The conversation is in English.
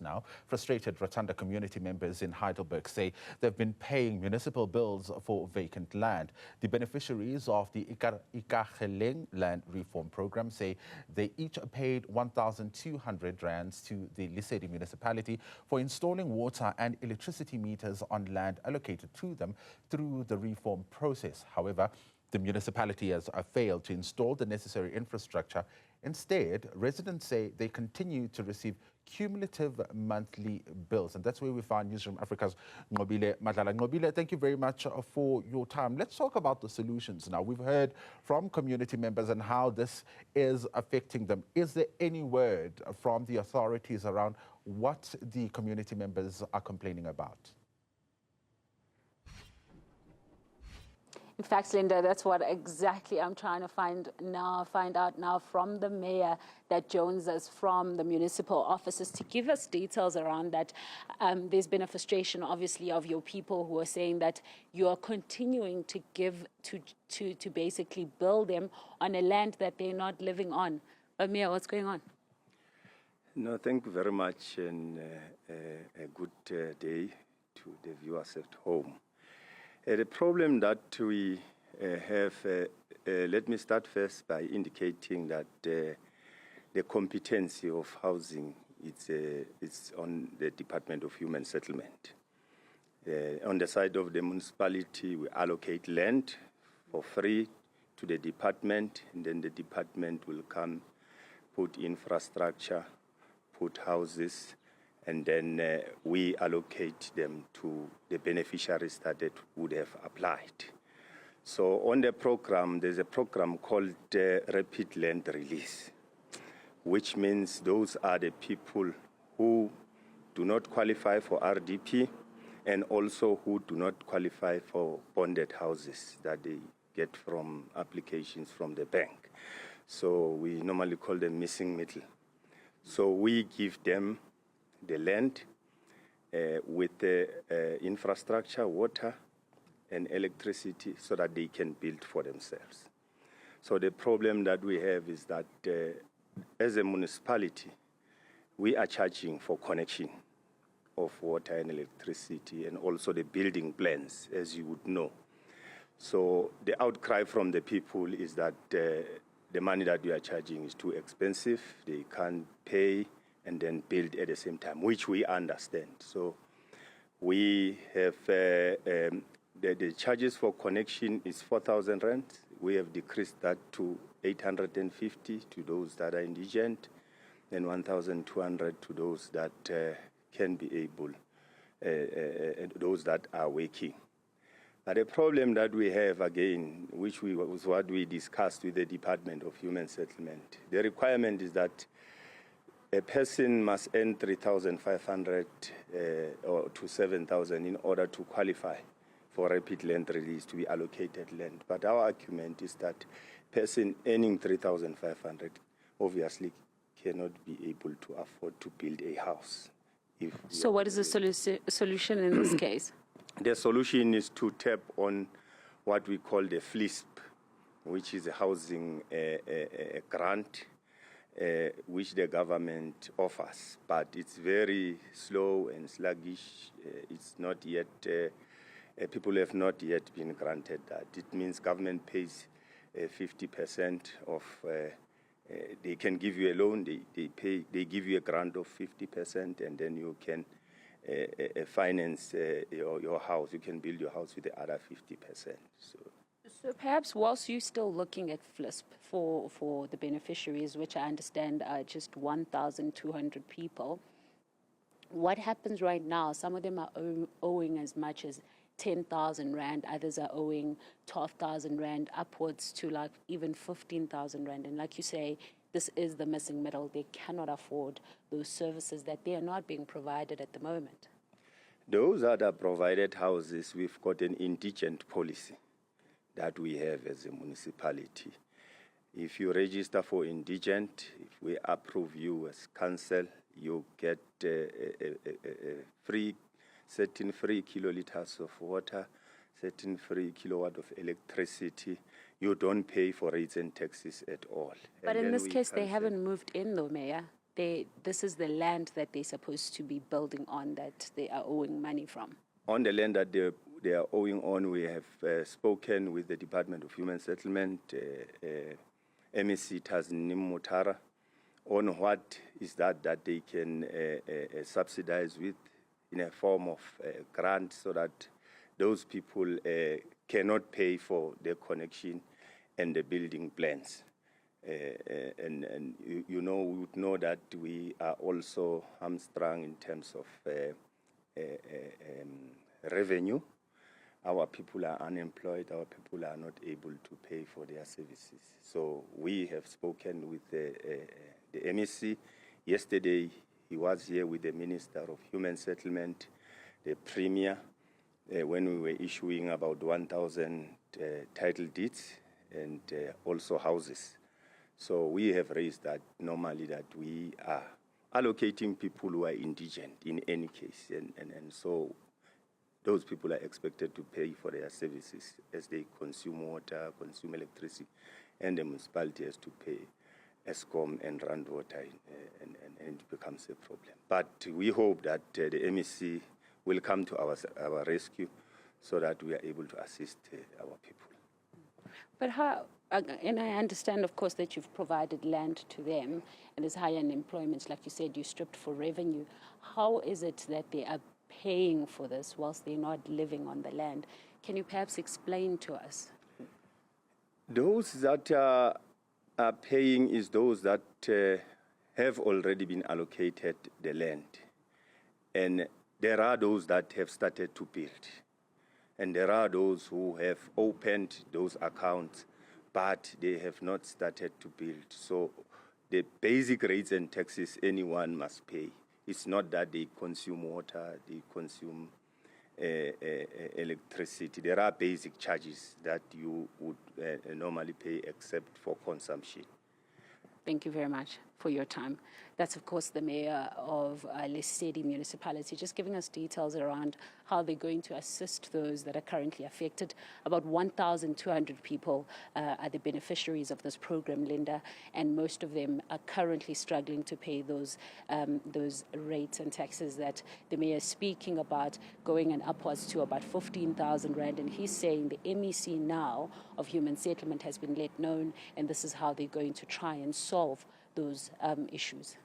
Now, frustrated Rotunda community members in Heidelberg say they've been paying municipal bills for vacant land. The beneficiaries of the Ikageleng land reform program say they each paid 1,200 rands to the Lesedi Municipality for installing water and electricity meters on land allocated to them through the reform process. However, the municipality has failed to install the necessary infrastructure. Instead, residents say they continue to receive cumulative monthly bills. And that's where we find Newzroom Africa's Nqobile Madlala. Nqobile, thank you very much for your time. Let's talk about the solutions now. We've heard from community members and how this is affecting them. Is there any word from the authorities around what the community members are complaining about? In fact, Linda, that's what exactly I'm trying to find out now from the mayor, that joins us from the municipal offices to give us details around that. There's been a frustration, obviously, of your people who are saying that you are continuing to give to basically build them on a land that they're not living on. But Mayor, what's going on? No, thank you very much, and a good day to the viewers at home. The problem that we have, let me start first by indicating that the competency of housing it's on the Department of Human Settlement. On the side of the municipality, we allocate land for free to the department, and then the department will come, put infrastructure, put houses, and then we allocate them to the beneficiaries that would have applied. So on the program, there's a program called Rapid Land Release, which means those are the people who do not qualify for RDP and also who do not qualify for bonded houses that they get from applications from the bank. So we normally call them missing middle. So we give them the land with the infrastructure, water and electricity so that they can build for themselves. So the problem that we have is that as a municipality, we are charging for connection of water and electricity and also the building plans, as you would know. So the outcry from the people is that the money that we are charging is too expensive, they can't pay and then build at the same time, which we understand. So we have the charges for connection is 4,000 rand. We have decreased that to 850 to those that are indigent, and 1,200 to those that can be able, and those that are working. But the problem that we have, again, which was what we discussed with the Department of Human Settlement, the requirement is that a person must earn 3,500 or to 7,000 in order to qualify for rapid land release to be allocated land. But our argument is that person earning 3,500 obviously cannot be able to afford to build a house. So what is the solution in this case? The solution is to tap on what we call the FLISP, which is a housing grant, which the government offers, but it's very slow and sluggish. It's not yet, people have not yet been granted that. It means government pays 50% of, they can give you a loan, they give you a grant of 50%, and then you can finance your house. You can build your house with the other 50%. So perhaps whilst you're still looking at FLISP for the beneficiaries, which I understand are just 1,200 people, what happens right now? Some of them are owing as much as 10,000 rand, others are owing 12,000 rand, upwards to like even 15,000 rand. And like you say, this is the missing middle. They cannot afford those services that they are not being provided at the moment. Those that are provided houses, we've got an indigent policy that we have as a municipality. If you register for indigent, if we approve you as council, you get certain free kiloliters of water, certain free kilowatt of electricity. You don't pay for rates and taxes at all. But in this case, they haven't moved in though, Mayor. this is the land that they're supposed to be building on that they are owing money from? On the land that they are owing on, we have spoken with the Department of Human Settlement, MEC Tasnim Mutara, on what is that they can subsidize with in a form of grant, so that those people cannot pay for their connection and the building plans. And you know, we would know that we are also hamstrung in terms of revenue. Our people are unemployed, our people are not able to pay for their services. So we have spoken with the MEC. Yesterday, he was here with the Minister of Human Settlement, the Premier, when we were issuing about 1,000 title deeds and also houses. So we have raised that normally that we are allocating people who are indigent in any case. And so those people are expected to pay for their services as they consume water, consume electricity, and the municipality has to pay ESCOM and run water, and it becomes a problem. But we hope that the MEC will come to our rescue so that we are able to assist our people. But how, and I understand, of course, that you've provided land to them and there's high unemployment, like you said, you stripped for revenue. How is it that they are paying for this whilst they're not living on the land? Can you perhaps explain to us? Those that are paying is those that have already been allocated the land. And there are those that have started to build. And there are those who have opened those accounts, but they have not started to build. So the basic rates and taxes anyone must pay. It's not that they consume water, they consume electricity. There are basic charges that you would normally pay except for consumption. Thank you very much for your time. That's, of course, the Mayor of Lesedi Municipality, just giving us details around how they're going to assist those that are currently affected. About 1,200 people are the beneficiaries of this program, Linda, and most of them are currently struggling to pay those rates and taxes that the Mayor is speaking about, going and upwards to about 15,000 Rand. And he's saying the MEC now of Human Settlement has been let known, and this is how they're going to try and solve those issues.